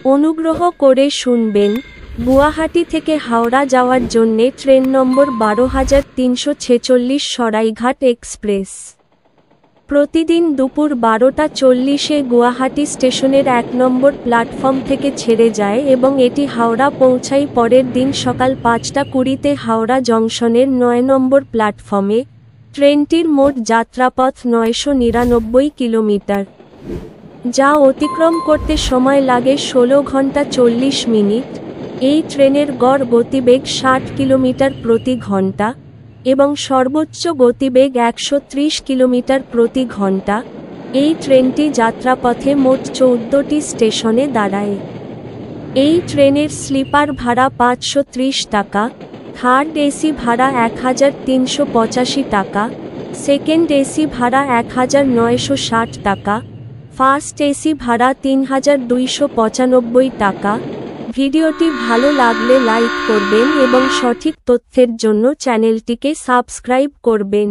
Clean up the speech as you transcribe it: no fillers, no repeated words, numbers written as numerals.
অনুগ্রহ করে শুনবেন, গুয়াহাটি থেকে হাওড়া যাওয়ার জন্যে ট্রেন নম্বর ১২৩৪৬ সরাইঘাট এক্সপ্রেস। প্রতিদিন দুপুর ১২টা ৪০-এ গুয়াহাটি স্টেশনের ১ নম্বর প্ল্যাটফর্ম থেকে ছেড়ে যায় এবং এটি হাওড়া পৌঁছায় পরের দিন সকাল ৫টা ২০-তে হাওড়া জংশনের ৯ নম্বর প্ল্যাটফর্মে। ট্রেনটির মোট যাত্রাপথ ৯৯৯ কিলোমিটার, যা অতিক্রম করতে সময় লাগে ১৬ ঘন্টা ৪০ মিনিট। এই ট্রেনের গড় গতিবেগ ৬০ কিলোমিটার প্রতি ঘন্টা এবং সর্বোচ্চ গতিবেগ ১৩০ কিলোমিটার প্রতি ঘন্টা। এই ট্রেনটি যাত্রাপথে মোট ১৪টি স্টেশনে দাঁড়ায়। এই ট্রেনের স্লিপার ভাড়া ৫৩০ টাকা, থার্ড এসি ভাড়া ১৩৮৫ টাকা, সেকেন্ড এসি ভাড়া ১৯৬০ টাকা, ফার্স্ট এসি ভাড়া ৩২৯৫ টাকা। ভিডিওটি ভালো লাগলে লাইক করবেন এবং সঠিক তথ্যের জন্য চ্যানেলটিকে সাবস্ক্রাইব করবেন।